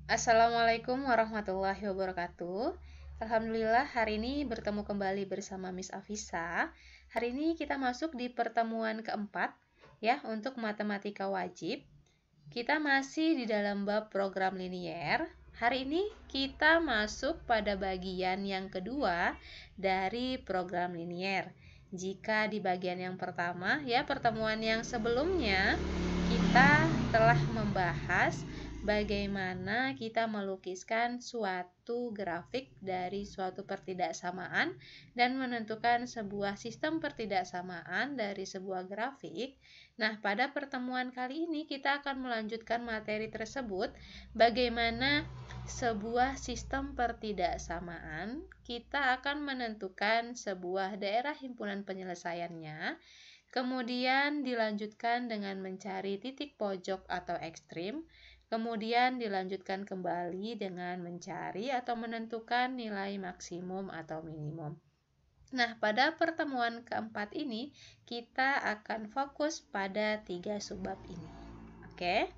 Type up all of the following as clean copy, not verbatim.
Assalamualaikum warahmatullahi wabarakatuh. Alhamdulillah hari ini bertemu kembali bersama Miss Afisa. Hari ini kita masuk di pertemuan keempat ya untuk matematika wajib. Kita masih di dalam bab program linier. Hari ini kita masuk pada bagian yang kedua dari program linier. Jika di bagian yang pertama ya pertemuan yang sebelumnya kita telah membahas bagaimana kita melukiskan suatu grafik dari suatu pertidaksamaan dan menentukan sebuah sistem pertidaksamaan dari sebuah grafik. Nah, pada pertemuan kali ini kita akan melanjutkan materi tersebut, bagaimana sebuah sistem pertidaksamaan, kita akan menentukan sebuah daerah himpunan penyelesaiannya, kemudian dilanjutkan dengan mencari titik pojok atau ekstrim, kemudian dilanjutkan kembali dengan mencari atau menentukan nilai maksimum atau minimum. Nah, pada pertemuan keempat ini, kita akan fokus pada 3 subbab ini. Oke?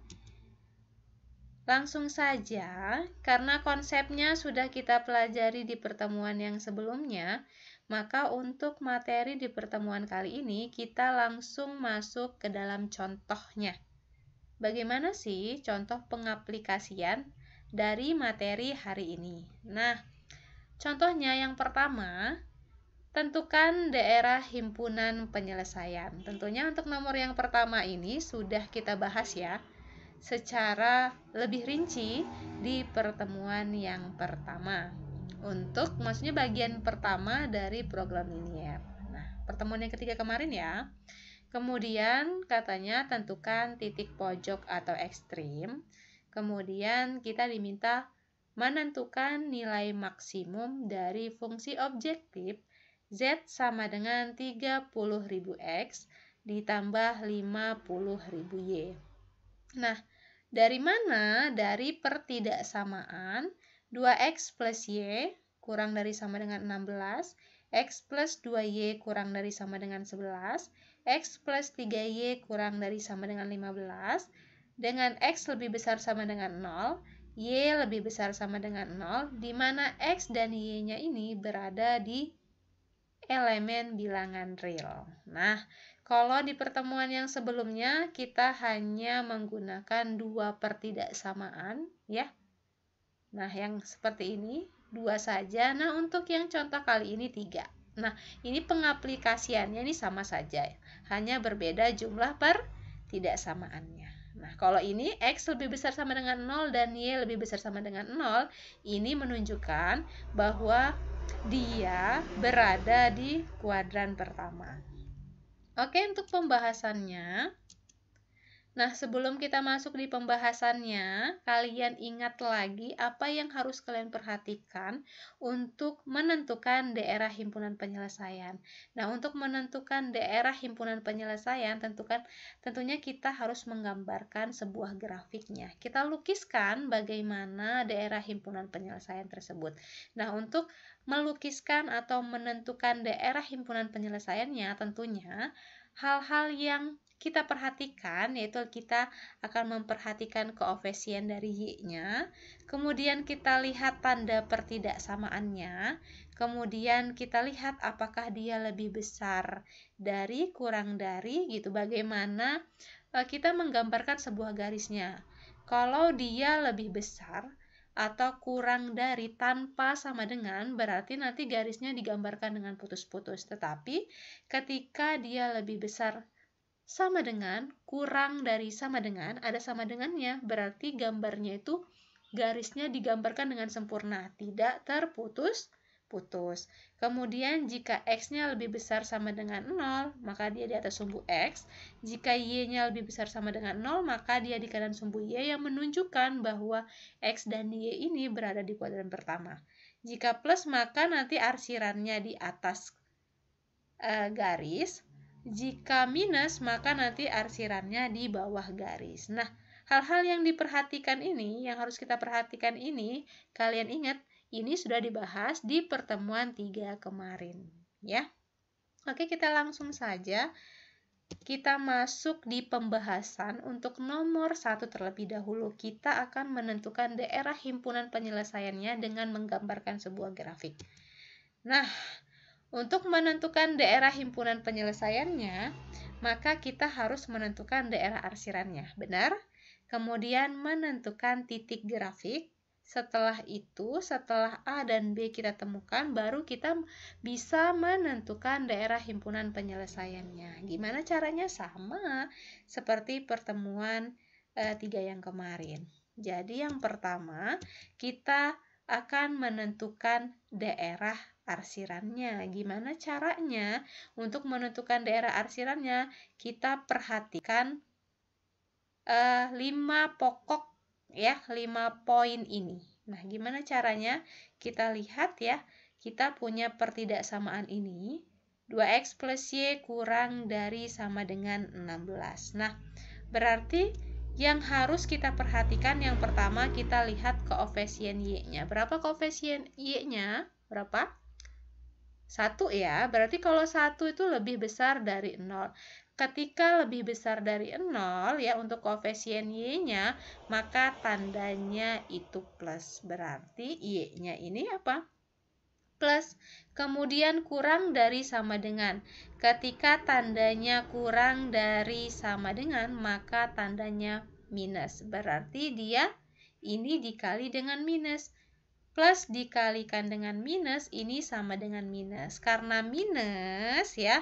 Langsung saja, karena konsepnya sudah kita pelajari di pertemuan yang sebelumnya, maka untuk materi di pertemuan kali ini, kita langsung masuk ke dalam contohnya. Bagaimana sih contoh pengaplikasian dari materi hari ini? Nah, contohnya yang pertama, tentukan daerah himpunan penyelesaian. Tentunya untuk nomor yang pertama ini sudah kita bahas ya, secara lebih rinci di pertemuan yang pertama. Untuk maksudnya bagian pertama dari program linier. Nah, pertemuan yang ketiga kemarin ya. Kemudian katanya tentukan titik pojok atau ekstrim. Kemudian kita diminta menentukan nilai maksimum dari fungsi objektif Z sama dengan 30.000 X ditambah 50.000 Y. Nah, dari mana? Dari pertidaksamaan 2X plus Y kurang dari sama dengan 16, X plus 2Y kurang dari sama dengan 11, X plus 3Y kurang dari sama dengan 15, dengan X lebih besar sama dengan 0, Y lebih besar sama dengan 0, di mana X dan Y-nya ini berada di elemen bilangan real. Nah, kalau di pertemuan yang sebelumnya kita hanya menggunakan 2 pertidaksamaan ya. Nah, yang seperti ini 2 saja. Nah, untuk yang contoh kali ini 3. Nah, ini pengaplikasiannya ini sama saja, hanya berbeda jumlah pertidaksamaannya. Nah, kalau ini X lebih besar sama dengan 0 dan Y lebih besar sama dengan 0, ini menunjukkan bahwa dia berada di kuadran pertama. Oke, untuk pembahasannya. Nah, sebelum kita masuk di pembahasannya, kalian ingat lagi apa yang harus kalian perhatikan untuk menentukan daerah himpunan penyelesaian. Nah, untuk menentukan daerah himpunan penyelesaian, tentunya kita harus menggambarkan sebuah grafiknya. Kita lukiskan bagaimana daerah himpunan penyelesaian tersebut. Nah, untuk melukiskan atau menentukan daerah himpunan penyelesaiannya, tentunya hal-hal yang kita perhatikan, yaitu kita akan memperhatikan koefisien dari Y-nya, kemudian kita lihat tanda pertidaksamaannya, kemudian kita lihat apakah dia lebih besar dari, kurang dari, gitu. Bagaimana kita menggambarkan sebuah garisnya. Kalau dia lebih besar atau kurang dari tanpa sama dengan, berarti nanti garisnya digambarkan dengan putus-putus. Tetapi ketika dia lebih besar sama dengan, kurang dari sama dengan, ada sama dengannya, berarti gambarnya itu garisnya digambarkan dengan sempurna, tidak terputus-putus. Kemudian jika X-nya lebih besar sama dengan 0, maka dia di atas sumbu X. Jika Y-nya lebih besar sama dengan 0, maka dia di kanan sumbu Y, yang menunjukkan bahwa X dan Y ini berada di kuadran pertama. Jika plus, maka nanti arsirannya di atas garis. Jika minus, maka nanti arsirannya di bawah garis. Nah, hal-hal yang diperhatikan ini, yang harus kita perhatikan ini, kalian ingat, ini sudah dibahas di pertemuan 3 kemarin, ya. Oke, kita langsung saja. kita masuk di pembahasan untuk nomor 1 terlebih dahulu. Kita akan menentukan daerah himpunan penyelesaiannya dengan menggambarkan sebuah grafik. Nah, untuk menentukan daerah himpunan penyelesaiannya, maka kita harus menentukan daerah arsirannya, benar? Kemudian menentukan titik grafik. Setelah itu, setelah A dan B kita temukan, baru kita bisa menentukan daerah himpunan penyelesaiannya. Gimana caranya? Sama seperti pertemuan 3 yang kemarin. Jadi yang pertama, kita akan menentukan daerah arsirannya. Gimana caranya? Untuk menentukan daerah arsirannya, kita perhatikan 5 pokok ya, 5 poin ini. Nah, gimana caranya? Kita lihat ya, kita punya pertidaksamaan ini. 2x plus y kurang dari sama dengan 16. Nah, berarti yang harus kita perhatikan yang pertama kita lihat koefisien y-nya. Berapa koefisien y-nya? Berapa? 1 ya, berarti kalau 1 itu lebih besar dari 0. Ketika lebih besar dari 0 ya untuk koefisien y-nya, maka tandanya itu plus. Berarti y-nya ini apa? Plus. Kemudian kurang dari sama dengan. Ketika tandanya kurang dari sama dengan, maka tandanya minus. Berarti dia ini dikali dengan minus. Plus dikalikan dengan minus, ini sama dengan minus. Karena minus ya,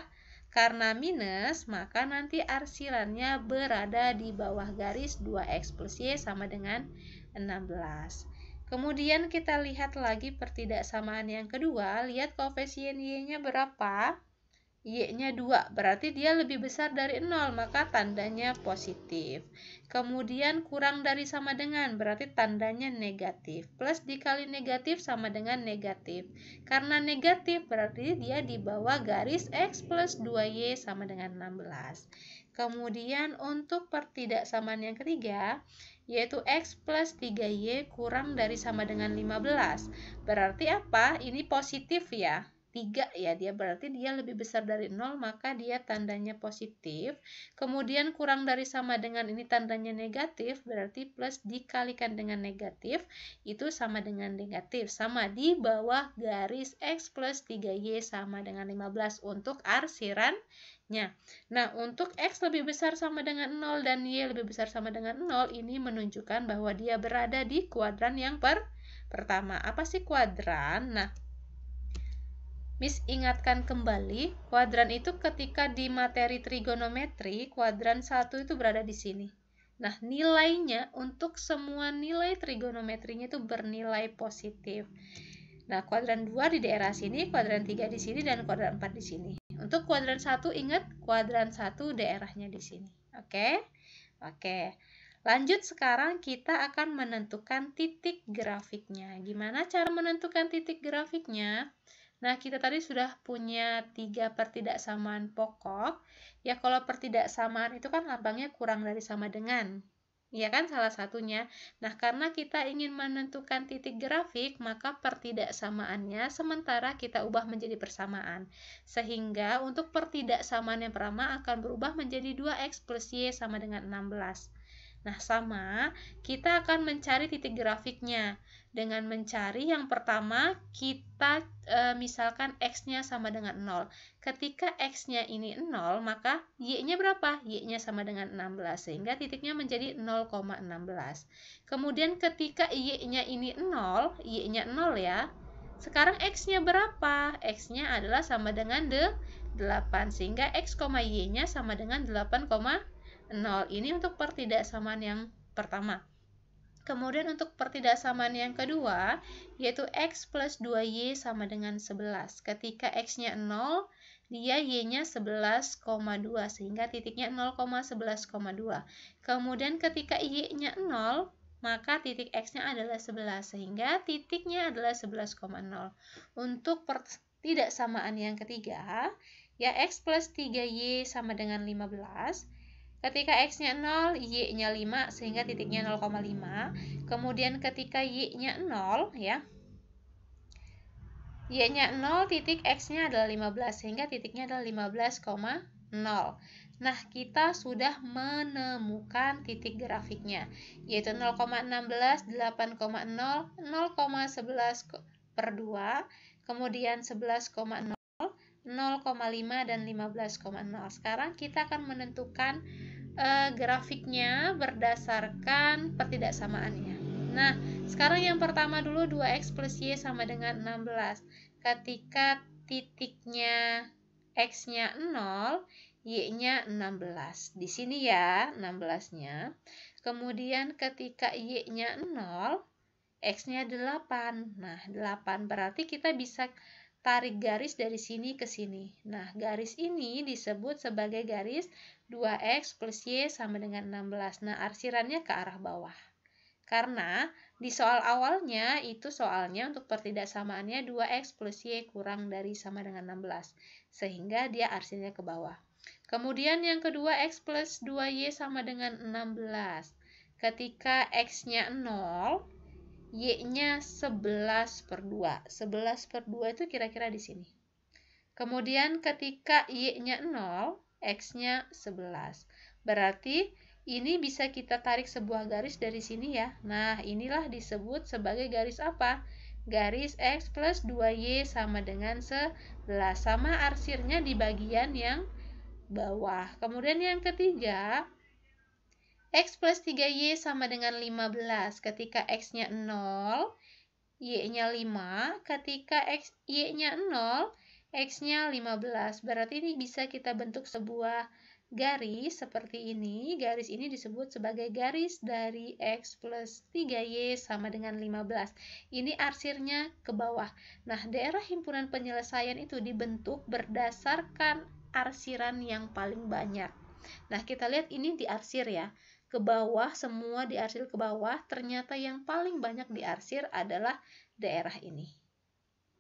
karena minus, maka nanti arsirannya berada di bawah garis 2x plus y sama dengan 16. Kemudian kita lihat lagi pertidaksamaan yang kedua, lihat koefisien y-nya berapa? Y-nya 2, berarti dia lebih besar dari 0, maka tandanya positif. Kemudian kurang dari sama dengan, berarti tandanya negatif. Plus dikali negatif sama dengan negatif. Karena negatif, berarti dia di bawah garis X plus 2Y sama dengan 16. Kemudian untuk pertidaksamaan yang ketiga, yaitu X plus 3Y kurang dari sama dengan 15. Berarti apa? Ini positif ya. 3 ya, dia berarti dia lebih besar dari 0, maka dia tandanya positif. Kemudian kurang dari sama dengan ini tandanya negatif, berarti plus dikalikan dengan negatif itu sama dengan negatif, sama di bawah garis X plus 3Y sama dengan 15 untuk arsirannya. Nah, untuk X lebih besar sama dengan 0 dan Y lebih besar sama dengan 0, ini menunjukkan bahwa dia berada di kuadran yang pertama. Apa sih kuadran? Nah, Miss ingatkan kembali, kuadran itu ketika di materi trigonometri, kuadran 1 itu berada di sini. Nah, nilainya untuk semua nilai trigonometrinya itu bernilai positif. Nah, kuadran 2 di daerah sini, kuadran 3 di sini, dan kuadran 4 di sini. Untuk kuadran 1, ingat kuadran 1 daerahnya di sini. Oke? Oke. Lanjut sekarang kita akan menentukan titik grafiknya. Gimana cara menentukan titik grafiknya? Nah, kita tadi sudah punya 3 pertidaksamaan pokok. Ya, kalau pertidaksamaan itu kan lambangnya kurang dari sama dengan. Ya kan, salah satunya. Nah, karena kita ingin menentukan titik grafik, maka pertidaksamaannya sementara kita ubah menjadi persamaan. Sehingga untuk pertidaksamaan yang pertama akan berubah menjadi 2x plus y sama dengan 16. Nah, sama, kita akan mencari titik grafiknya. Dengan mencari yang pertama, kita misalkan x-nya sama dengan 0. Ketika x-nya ini 0, maka y-nya berapa? Y-nya sama dengan 16, sehingga titiknya menjadi 0,16. Kemudian ketika y-nya ini 0, y-nya 0 ya, sekarang x-nya berapa? X-nya adalah sama dengan 8, sehingga x, y-nya sama dengan 8,0. Ini untuk pertidaksamaan yang pertama. Kemudian untuk pertidaksamaan yang kedua, yaitu x plus 2y sama dengan 11. Ketika x-nya 0, dia y-nya 11,2, sehingga titiknya 0,11,2. Kemudian ketika y-nya 0, maka titik x-nya adalah 11, sehingga titiknya adalah 11,0. Untuk pertidaksamaan yang ketiga, ya x plus 3y sama dengan 15. Ketika x-nya 0, y-nya 5, sehingga titiknya 0,5. Kemudian ketika y-nya 0, ya, y-nya 0, titik x-nya adalah 15, sehingga titiknya adalah 15,5. 0. Nah, kita sudah menemukan titik grafiknya, yaitu 0,16, 8,0, 0,11 per 2, kemudian 11,0, 0,5, dan 15,0. Sekarang kita akan menentukan grafiknya berdasarkan pertidaksamaannya. Nah, sekarang yang pertama dulu 2x plus y sama dengan 16. Ketika titiknya x-nya 0, y-nya 16. Di sini ya, 16-nya. Kemudian ketika y-nya 0, x-nya 8. Nah, 8 berarti kita bisa tarik garis dari sini ke sini. Nah, garis ini disebut sebagai garis 2x plus y sama dengan 16. Nah, arsirannya ke arah bawah. Karena di soal awalnya itu soalnya untuk pertidaksamaannya 2x plus y kurang dari sama dengan 16. Sehingga dia arsirnya ke bawah. Kemudian yang kedua, x plus 2y sama dengan 16. Ketika x-nya 0, y-nya 11 per 2. 11 per 2 itu kira-kira di sini. Kemudian ketika y-nya 0, x-nya 11. Berarti ini bisa kita tarik sebuah garis dari sini ya. Nah, inilah disebut sebagai garis apa? Garis x plus 2y sama dengan 11. Sama arsirnya di bagian yang bawah. Kemudian yang ketiga, x plus 3y sama dengan 15. Ketika x-nya 0, y-nya 5. Ketika y-nya 0, x-nya 15. Berarti ini bisa kita bentuk sebuah garis seperti ini. Garis ini disebut sebagai garis dari x plus 3y sama dengan 15. Ini arsirnya ke bawah. Nah, daerah himpunan penyelesaian itu dibentuk berdasarkan arsiran yang paling banyak. Nah, kita lihat ini diarsir ya. Ke bawah, semua diarsir ke bawah, ternyata yang paling banyak diarsir adalah daerah ini.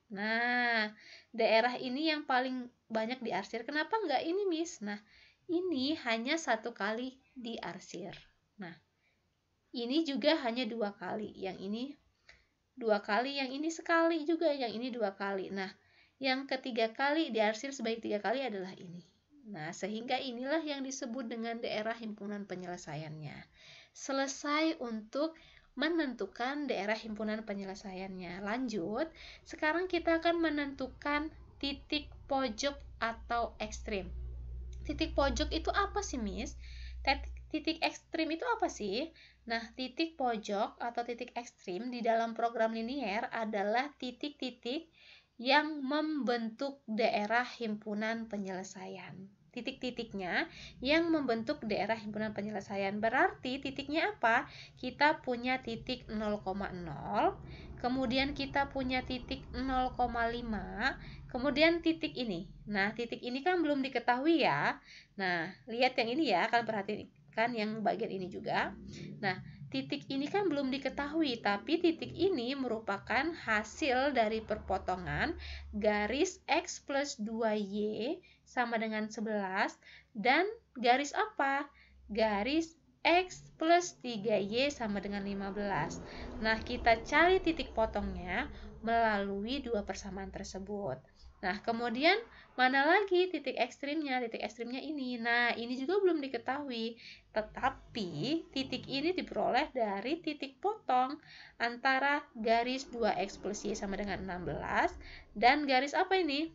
Nah, daerah ini yang paling banyak diarsir. Kenapa enggak ini, Miss? Nah, ini hanya 1 kali diarsir. Nah, ini juga hanya 2 kali. Yang ini 2 kali, yang ini sekali juga, yang ini 2 kali. Nah, yang ketiga kali diarsir sebaik 3 kali adalah ini. Nah, sehingga inilah yang disebut dengan daerah himpunan penyelesaiannya. Selesai untuk menentukan daerah himpunan penyelesaiannya. Lanjut, sekarang kita akan menentukan titik pojok atau ekstrim. Titik pojok itu apa sih, Miss? Titik ekstrim itu apa sih? Nah, titik pojok atau titik ekstrim di dalam program linier adalah titik-titik yang membentuk daerah himpunan penyelesaian. Titik-titiknya yang membentuk daerah himpunan penyelesaian. Berarti titiknya apa? Kita punya titik 0,0, kemudian kita punya titik 0,5, kemudian titik ini. Nah, titik ini kan belum diketahui ya. Nah, lihat yang ini ya, kalian perhatikan yang bagian ini juga. Nah, titik ini kan belum diketahui, tapi titik ini merupakan hasil dari perpotongan garis x plus 2y sama dengan 11 dan garis apa? Garis x plus 3y sama dengan 15. Nah, kita cari titik potongnya melalui dua persamaan tersebut. Nah, kemudian mana lagi titik ekstrimnya? Titik ekstrimnya ini. Nah, ini juga belum diketahui. Tetapi titik ini diperoleh dari titik potong antara garis 2x plus y sama dengan 16 dan garis apa ini?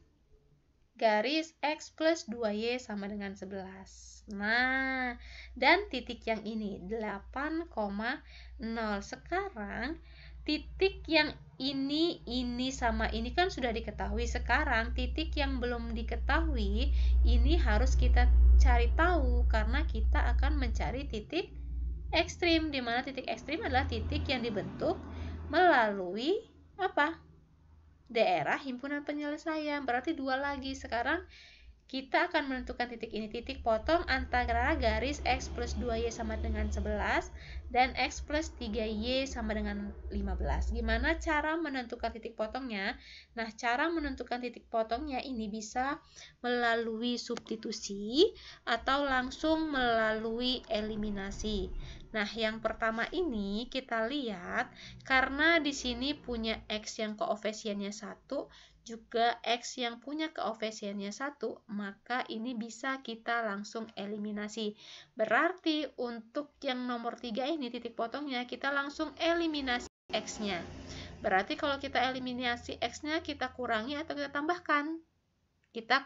Garis x plus 2y sama dengan 11. Nah, dan titik yang ini 8,0. Sekarang titik yang ini sama ini kan sudah diketahui. Sekarang titik yang belum diketahui ini harus kita cari tahu karena kita akan mencari titik ekstrim, di mana titik ekstrim adalah titik yang dibentuk melalui apa? Daerah himpunan penyelesaian. Berarti 2 lagi. Sekarang kita akan menentukan titik ini, titik potong antara garis x plus 2y sama dengan 11 dan x plus 3y sama dengan 15. Gimana cara menentukan titik potongnya? Nah, cara menentukan titik potongnya ini bisa melalui substitusi atau langsung melalui eliminasi. Nah, yang pertama ini kita lihat karena di sini punya X yang koefisiennya 1, juga X yang punya koefisiennya 1, maka ini bisa kita langsung eliminasi. Berarti untuk yang nomor 3 ini titik potongnya kita langsung eliminasi X-nya. Berarti kalau kita eliminasi X-nya kita kurangi atau kita tambahkan? Kita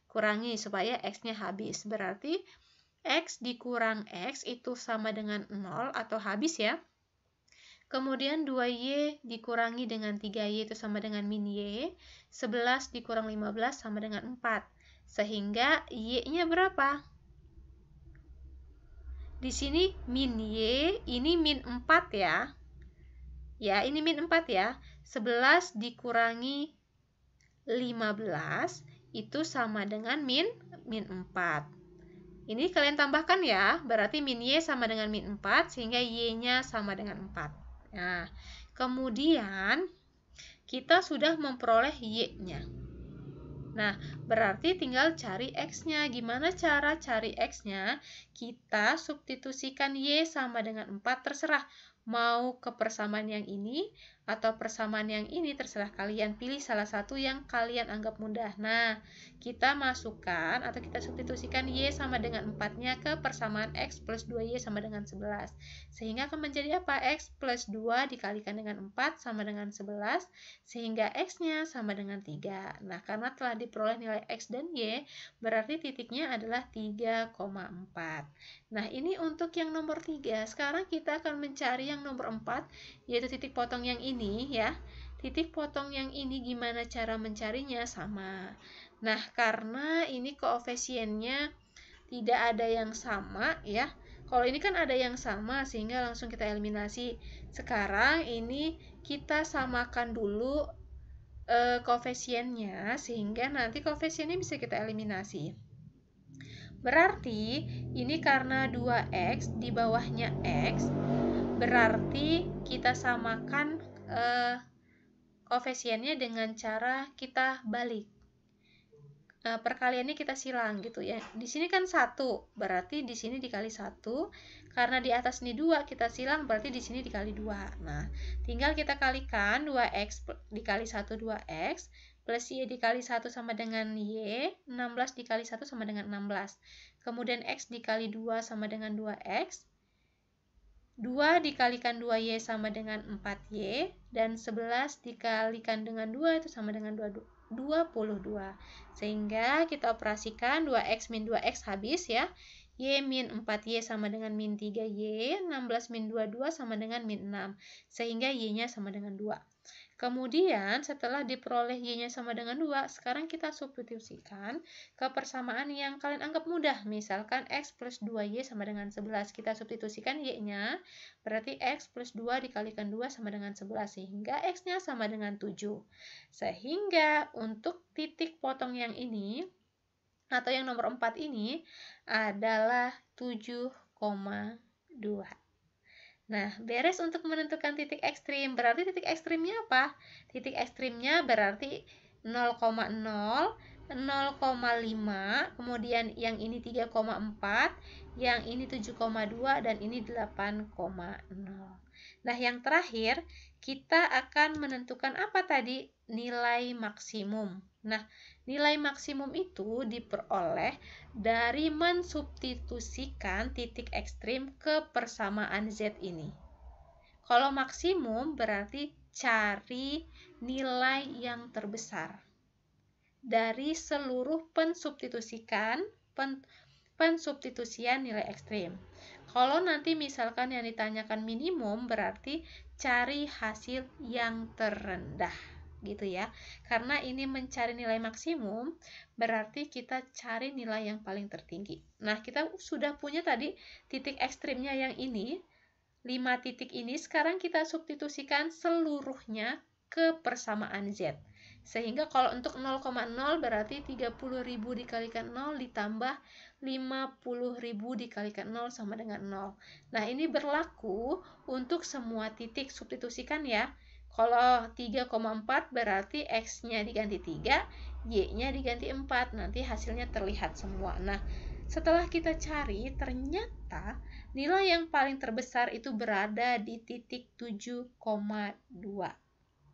kurangi supaya X-nya habis. Berarti X dikurang X itu sama dengan 0 atau habis ya. Kemudian 2Y dikurangi dengan 3Y itu sama dengan min Y. 11 dikurang 15 sama dengan 4. Sehingga Y-nya berapa? Di sini min Y, ini min 4 ya. Ya, ini min 4 ya. 11 dikurangi 15 itu sama dengan min 4. Ini kalian tambahkan ya, berarti min Y sama dengan min 4, sehingga Y-nya sama dengan 4. Nah, kemudian kita sudah memperoleh Y-nya. Nah, berarti tinggal cari X-nya. Gimana cara cari X-nya? Kita substitusikan Y sama dengan 4, terserah. Mau ke persamaan yang ini atau persamaan yang ini, terserah kalian. Pilih salah satu yang kalian anggap mudah. Nah, kita masukkan atau kita substitusikan Y sama dengan 4-nya ke persamaan X plus 2Y sama dengan 11. Sehingga akan menjadi apa? X plus 2 dikalikan dengan 4 sama dengan 11, sehingga X-nya sama dengan 3. Nah, karena telah diperoleh nilai X dan Y, berarti titiknya adalah 3,4. Nah, ini untuk yang nomor 3. Sekarang kita akan mencari yang nomor 4, yaitu titik potong yang ini ya. Titik potong yang ini gimana cara mencarinya? Sama. Nah, karena ini koefisiennya tidak ada yang sama ya. Kalau ini kan ada yang sama sehingga langsung kita eliminasi. Sekarang ini kita samakan dulu koefisiennya sehingga nanti koefisiennya bisa kita eliminasi. Berarti ini karena 2X di bawahnya X, berarti kita samakan koefisiennya dengan cara kita balik. Perkaliannya kita silang gitu ya. Di sini kan 1, berarti di sini dikali 1. Karena di atas ini 2, kita silang berarti di sini dikali 2. Nah, tinggal kita kalikan 2X dikali 1 2X plus Y dikali 1 sama dengan Y, 16 dikali 1 sama dengan 16. Kemudian X dikali 2 sama dengan 2X. 2 dikalikan 2Y sama dengan 4Y, dan 11 dikalikan dengan 2 itu sama dengan 22. Sehingga kita operasikan 2X min 2X habis ya. Y min 4Y sama dengan min 3Y, 16 min 22 sama dengan min 6. Sehingga Y-nya sama dengan 2. Kemudian setelah diperoleh Y-nya sama dengan 2, sekarang kita substitusikan ke persamaan yang kalian anggap mudah. Misalkan X plus 2Y sama dengan 11. Kita substitusikan Y-nya, berarti X plus 2 dikalikan 2 sama dengan 11. Sehingga X-nya sama dengan 7. Sehingga untuk titik potong yang ini, atau yang nomor 4 ini, adalah 7,2. Nah, beres untuk menentukan titik ekstrim. Berarti titik ekstrimnya apa? Titik ekstrimnya berarti 0,0, 0,5, kemudian yang ini 3,4, yang ini 7,2, dan ini 8,0. Nah, yang terakhir, kita akan menentukan apa tadi? Nilai maksimum. Nah, nilai maksimum itu diperoleh dari mensubstitusikan titik ekstrim ke persamaan Z ini. Kalau maksimum berarti cari nilai yang terbesar dari seluruh pensubstitusian nilai ekstrim. Kalau nanti misalkan yang ditanyakan minimum berarti cari hasil yang terendah gitu ya. Karena ini mencari nilai maksimum, berarti kita cari nilai yang paling tertinggi. Nah, kita sudah punya tadi titik ekstrimnya yang ini, 5 titik ini, sekarang kita substitusikan seluruhnya ke persamaan Z. Sehingga kalau untuk 0,0 berarti 30.000 dikalikan 0 ditambah 50.000 dikalikan 0 sama dengan 0. Nah, ini berlaku untuk semua titik, substitusikan ya. Kalau 3,4 berarti X-nya diganti 3, Y-nya diganti 4. Nanti hasilnya terlihat semua. Nah, Setelah kita cari, ternyata nilai yang paling terbesar itu berada di titik 7,2.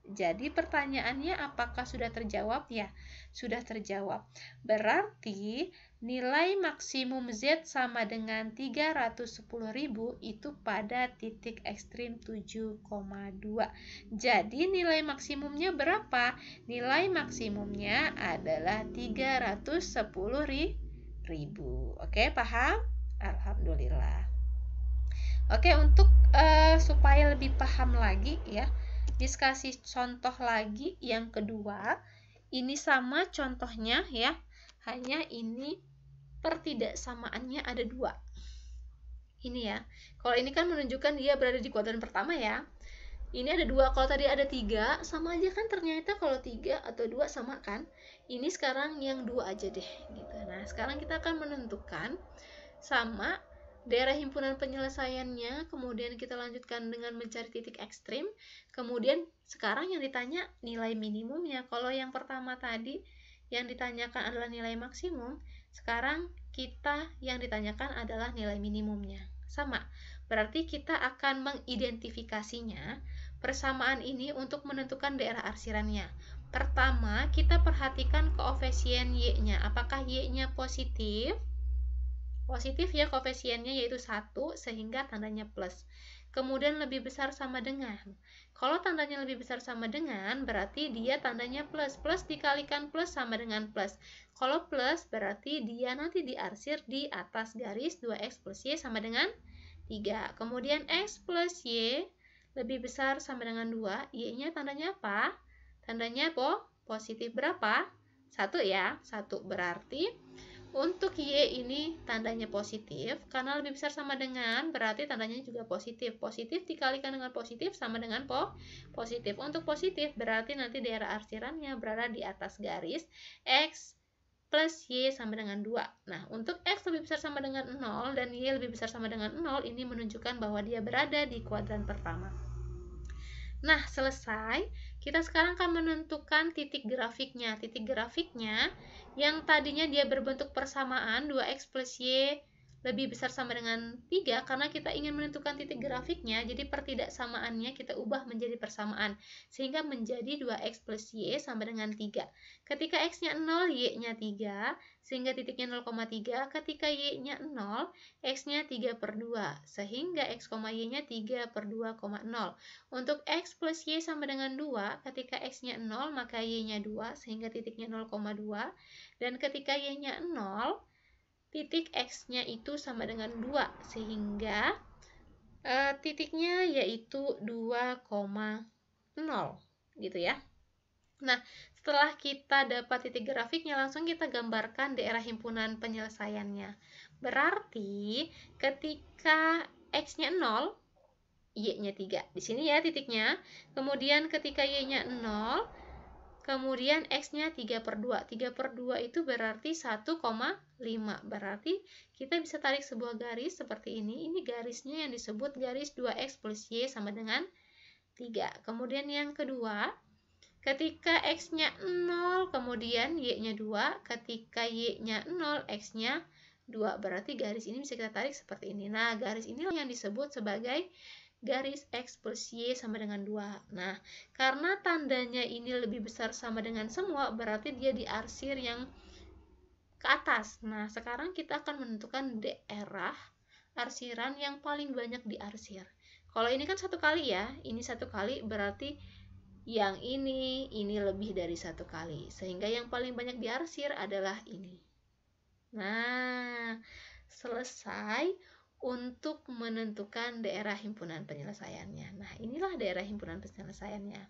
Jadi pertanyaannya apakah sudah terjawab? Ya, sudah terjawab. Berarti nilai maksimum Z sama dengan 310.000 itu pada titik ekstrim 7,2. Jadi nilai maksimumnya berapa? Nilai maksimumnya adalah 310.000. Oke, paham? Alhamdulillah. Oke, untuk supaya lebih paham lagi ya, kasih contoh lagi yang kedua. Ini sama contohnya ya, hanya ini pertidaksamaannya ada 2. Ini ya, kalau ini kan menunjukkan dia berada di kuadran pertama ya. Ini ada 2, kalau tadi ada 3, sama aja kan ternyata kalau 3 atau 2 sama kan. Ini sekarang yang 2 aja deh gitu. Nah, sekarang kita akan menentukan sama daerah himpunan penyelesaiannya, kemudian kita lanjutkan dengan mencari titik ekstrim. Kemudian sekarang yang ditanya nilai minimumnya. Kalau yang pertama tadi yang ditanyakan adalah nilai maksimum, sekarang kita yang ditanyakan adalah nilai minimumnya. Sama, berarti kita akan mengidentifikasinya persamaan ini untuk menentukan daerah arsirannya. Pertama, kita perhatikan koefisien Y-nya. Apakah Y-nya positif? Positif ya koefisiennya, yaitu 1 sehingga tandanya plus. Kemudian lebih besar sama dengan. Kalau tandanya lebih besar sama dengan, berarti dia tandanya plus. Plus dikalikan plus sama dengan plus. Kalau plus berarti dia nanti diarsir di atas garis 2x plus Y sama dengan 3. Kemudian x plus Y lebih besar sama dengan 2. Y-nya tandanya apa? Tandanya positif berapa? 1 ya. 1 berarti untuk Y ini tandanya positif, karena lebih besar sama dengan, berarti tandanya juga positif. Positif dikalikan dengan positif sama dengan positif. Untuk positif, berarti nanti daerah arsirannya berada di atas garis X plus Y sama dengan 2. Nah, untuk X lebih besar sama dengan 0 dan Y lebih besar sama dengan 0, ini menunjukkan bahwa dia berada di kuadran pertama. Nah, selesai. Kita sekarang akan menentukan titik grafiknya. Titik grafiknya yang tadinya dia berbentuk persamaan 2x plus Y lebih besar sama dengan 3, karena kita ingin menentukan titik grafiknya, jadi pertidaksamaannya kita ubah menjadi persamaan, sehingga menjadi 2x plus Y sama dengan 3. Ketika x-nya 0, y-nya 3, sehingga titiknya 0,3. Ketika y-nya 0, x-nya 3 per 2, sehingga x, y-nya 3 per 2,0. Untuk x plus y sama dengan 2, ketika x-nya 0, maka y-nya 2, sehingga titiknya 0,2. Dan ketika y-nya 0, titik x-nya itu sama dengan 2, sehingga titiknya yaitu 2,0 gitu ya. Nah, setelah kita dapat titik grafiknya, langsung kita gambarkan daerah himpunan penyelesaiannya. Berarti ketika x-nya 0, y-nya 3. Di sini ya titiknya. Kemudian ketika y-nya 0, kemudian x-nya 3 per 2. 3 per 2 itu berarti 1,5. Berarti kita bisa tarik sebuah garis seperti ini. Ini garisnya yang disebut garis 2x plus y sama dengan 3. Kemudian yang kedua, ketika x-nya 0, kemudian y-nya 2. Ketika y-nya 0, x-nya 2. Berarti garis ini bisa kita tarik seperti ini. Nah, garis ini yang disebut sebagai garis x plus y sama dengan 2. Nah, karena tandanya ini lebih besar sama dengan semua, berarti dia diarsir yang ke atas. Nah, sekarang kita akan menentukan daerah arsiran yang paling banyak diarsir. Kalau ini kan 1 kali ya, ini 1 kali, berarti yang ini lebih dari 1 kali. Sehingga yang paling banyak diarsir adalah ini. Nah, selesai untuk menentukan daerah himpunan penyelesaiannya. Nah, inilah daerah himpunan penyelesaiannya.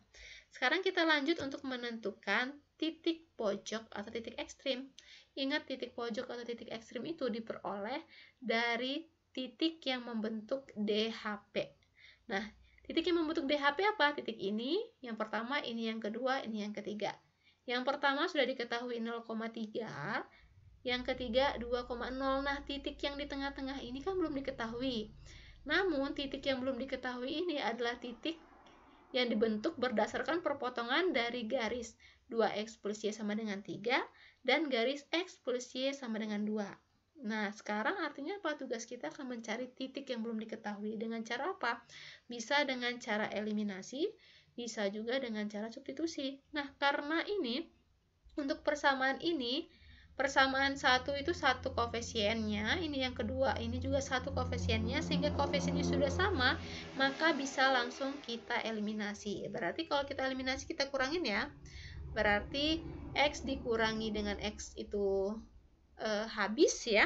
Sekarang kita lanjut untuk menentukan titik pojok atau titik ekstrim. Ingat, titik pojok atau titik ekstrim itu diperoleh dari titik yang membentuk DHP. Nah, titik yang membentuk DHP apa? Titik ini, yang pertama, ini yang kedua, ini yang ketiga. Yang pertama sudah diketahui 0,3. Yang ketiga 2,0. Nah, titik yang di tengah-tengah ini kan belum diketahui. Namun, titik yang belum diketahui ini adalah titik yang dibentuk berdasarkan perpotongan dari garis 2x plus y sama dengan 3 dan garis x plus y sama dengan 2. Nah, sekarang artinya apa? Tugas kita akan mencari titik yang belum diketahui. Dengan cara apa? Bisa dengan cara eliminasi, bisa juga dengan cara substitusi. Nah, karena ini, untuk persamaan ini, persamaan satu itu satu koefisiennya, ini yang kedua, ini juga satu koefisiennya, sehingga koefisiennya sudah sama, maka bisa langsung kita eliminasi. Berarti kalau kita eliminasi, kita kurangin ya. Berarti X dikurangi dengan X itu habis ya.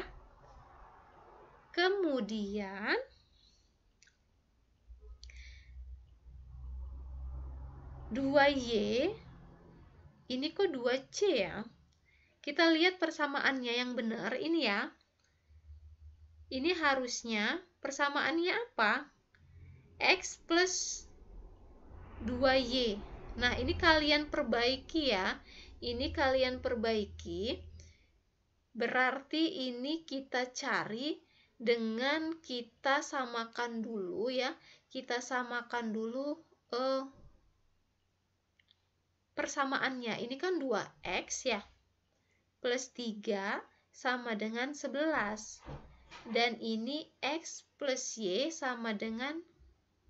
Kemudian dua Y ini kok 2C ya. Kita lihat persamaannya yang benar ini ya. Ini harusnya persamaannya apa? X plus 2Y. Nah, ini kalian perbaiki ya. Ini kalian perbaiki. Berarti ini kita cari dengan kita samakan dulu ya. Kita samakan dulu persamaannya. Ini kan 2X ya. Plus 3 sama dengan 11. Dan ini X plus Y sama dengan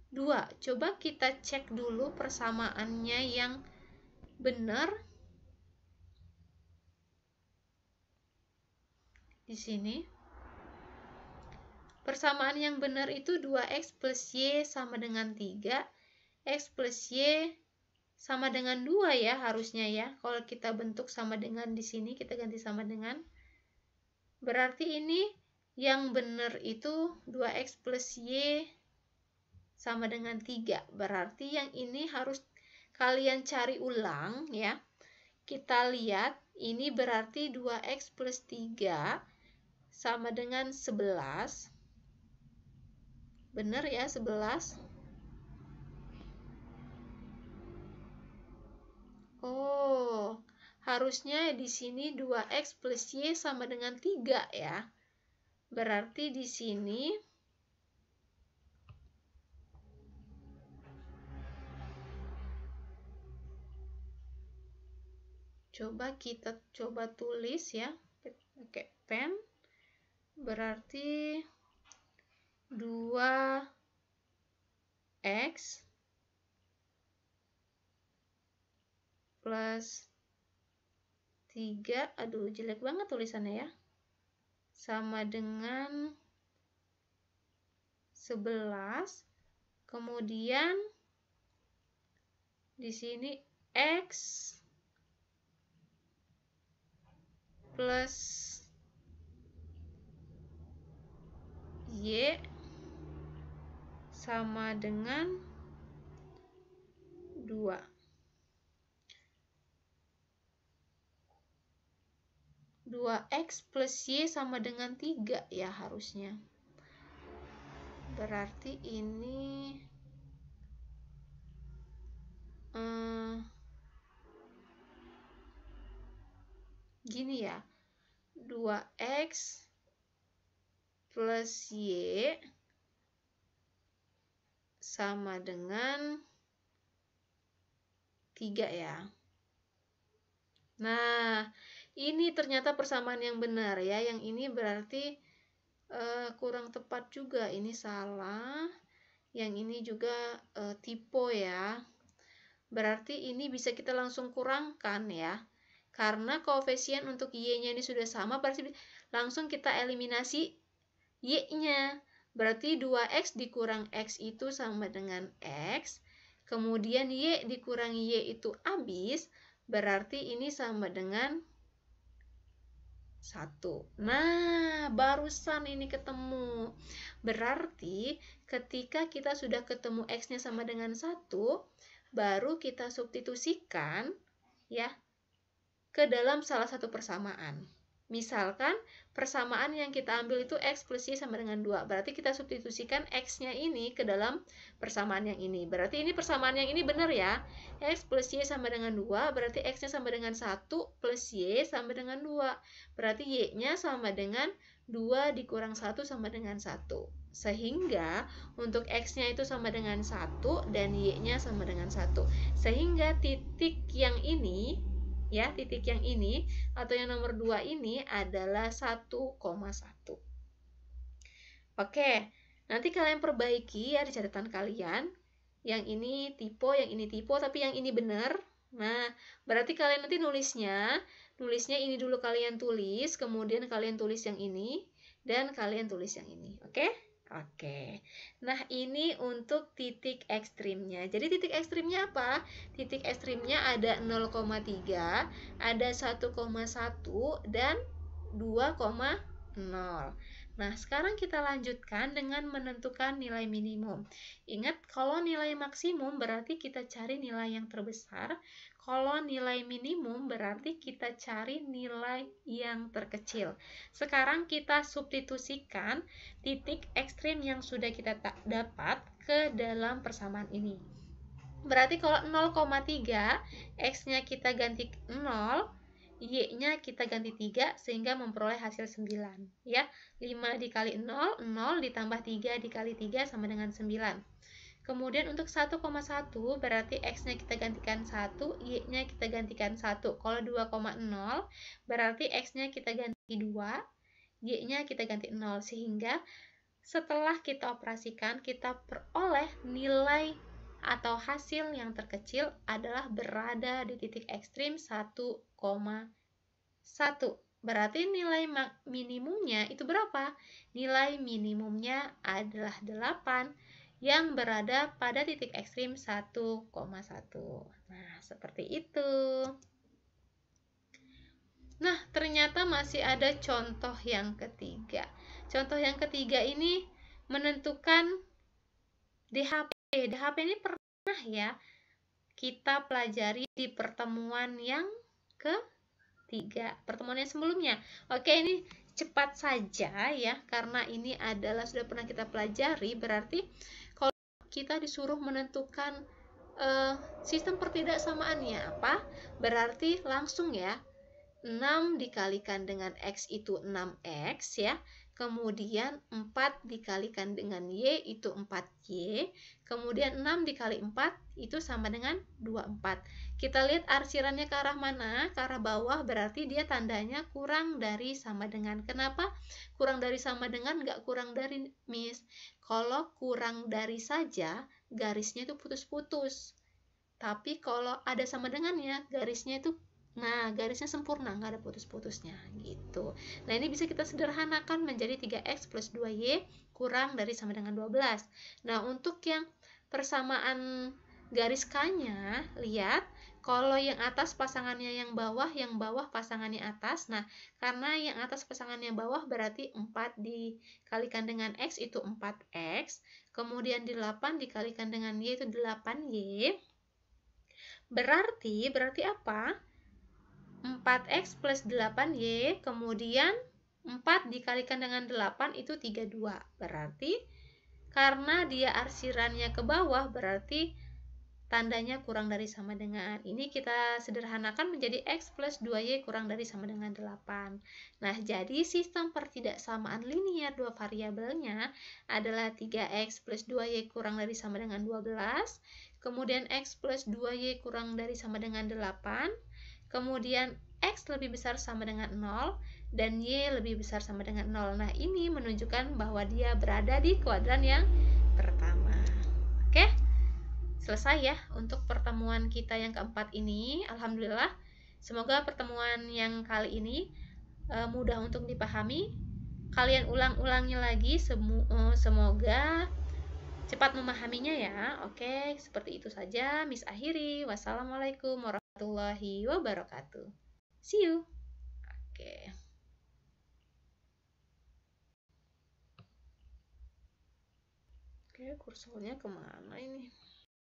2. Coba kita cek dulu persamaannya yang benar. Di sini persamaan yang benar itu 2x plus y sama dengan 3, x plus y sama dengan 2 ya harusnya ya. Kalau kita bentuk sama dengan di sini, kita ganti sama dengan. Berarti ini yang benar itu 2x plus y sama dengan 3. Berarti yang ini harus kalian cari ulang ya. Kita lihat, ini berarti 2x plus 3 sama dengan 11. Benar ya, 11. Oh, harusnya di sini 2x plus y sama dengan 3 ya. Berarti di sini kita coba tulis ya, pakai pen. Berarti 2x plus 3, aduh jelek banget tulisannya ya, sama dengan 11. Kemudian di sini x plus y sama dengan 2. X plus y sama dengan 3 ya harusnya. Berarti ini gini ya, 2x plus y sama dengan 3 ya. Nah, ini ternyata persamaan yang benar ya. Yang ini berarti kurang tepat juga. Ini salah. Yang ini juga typo ya. Berarti ini bisa kita langsung kurangkan ya. Karena koefisien untuk y-nya ini sudah sama, berarti langsung kita eliminasi y-nya. Berarti 2x dikurang x itu sama dengan x. Kemudian y dikurangi y itu habis. Berarti ini sama dengan 1. Nah, barusan ini ketemu. Berarti ketika kita sudah ketemu x-nya sama dengan 1, baru kita substitusikan ya ke dalam salah satu persamaan. Misalkan persamaan yang kita ambil itu x plus y sama dengan 2. Berarti kita substitusikan x-nya ini ke dalam persamaan yang ini. Berarti ini persamaan yang ini benar ya. X plus y sama dengan 2. Berarti x-nya sama dengan 1 plus y sama dengan 2. Berarti y-nya sama dengan 2 dikurang 1 sama dengan 1. Sehingga untuk x-nya itu sama dengan 1 dan y-nya sama dengan 1. Sehingga titik yang ini ya, titik yang ini atau yang nomor 2 ini adalah 1,1. Oke, nanti kalian perbaiki ya di catatan kalian. Yang ini typo, yang ini typo, tapi yang ini benar. Nah, berarti kalian nanti nulisnya ini dulu kalian tulis, kemudian kalian tulis yang ini, dan kalian tulis yang ini. Oke? Oke. Nah, ini untuk titik ekstrimnya. Jadi titik ekstrimnya apa? Titik ekstrimnya ada 0,3, ada 1,1, dan 2,0. Nah, sekarang kita lanjutkan dengan menentukan nilai minimum. Ingat, kalau nilai maksimum berarti kita cari nilai yang terbesar. Kalau nilai minimum berarti kita cari nilai yang terkecil. Sekarang kita substitusikan titik ekstrim yang sudah kita dapat ke dalam persamaan ini. Berarti kalau 0,3, X-nya kita ganti 0, Y-nya kita ganti 3, sehingga memperoleh hasil 9. Ya, 5 dikali 0, 0 ditambah 3 dikali 3 sama dengan 9. Kemudian untuk 1,1 berarti X-nya kita gantikan 1, Y-nya kita gantikan 1. Kalau 2,0 berarti X-nya kita ganti 2, Y-nya kita ganti 0. Sehingga setelah kita operasikan, kita peroleh nilai atau hasil yang terkecil adalah berada di titik ekstrim 1,1. Berarti nilai minimumnya itu berapa? Nilai minimumnya adalah 8 yang berada pada titik ekstrim 1,1. Nah, seperti itu. Nah, ternyata masih ada contoh yang ketiga. Contoh yang ketiga ini menentukan DHP. DHP ini pernah ya kita pelajari di pertemuan yang ketiga, pertemuan yang sebelumnya. Oke, ini cepat saja ya, karena ini adalah sudah pernah kita pelajari. Berarti kalau kita disuruh menentukan sistem pertidaksamaannya apa, berarti langsung ya, 6 dikalikan dengan X itu 6X ya, kemudian 4 dikalikan dengan Y itu 4Y, kemudian 6 dikali 4 itu sama dengan 24. Kita lihat arsirannya ke arah mana? Ke arah bawah, berarti dia tandanya kurang dari sama dengan. Kenapa kurang dari sama dengan, nggak kurang dari, Miss? Kalau kurang dari saja, garisnya itu putus-putus. Tapi kalau ada sama dengannya, garisnya itu garisnya sempurna, nggak ada putus-putusnya gitu. Nah, ini bisa kita sederhanakan menjadi 3X plus 2Y kurang dari sama dengan 12. Nah, untuk yang persamaan garis K-nya, lihat, kalau yang atas pasangannya yang bawah pasangannya atas. Nah, karena yang atas pasangannya bawah berarti 4 dikalikan dengan X itu 4X, kemudian 8 dikalikan dengan Y itu 8Y. Berarti apa? 4X plus 8Y, kemudian 4 dikalikan dengan 8 itu 32. Berarti karena dia arsirannya ke bawah, berarti tandanya kurang dari sama dengan. Ini kita sederhanakan menjadi X plus 2Y kurang dari sama dengan 8. Nah, jadi sistem pertidaksamaan linier dua variabelnya adalah 3X plus 2Y kurang dari sama dengan 12, kemudian X plus 2Y kurang dari sama dengan 8, kemudian X lebih besar sama dengan 0, dan Y lebih besar sama dengan 0. Nah, ini menunjukkan bahwa dia berada di kuadran yang pertama. Oke? Selesai ya untuk pertemuan kita yang keempat ini. Alhamdulillah, semoga pertemuan yang kali ini mudah untuk dipahami. Kalian ulang-ulangnya lagi, semoga cepat memahaminya ya. Oke, seperti itu saja Miss akhiri. Wassalamualaikum warahmatullahi wabarakatuh. See you. Oke. Oke, kursornya kemana ini?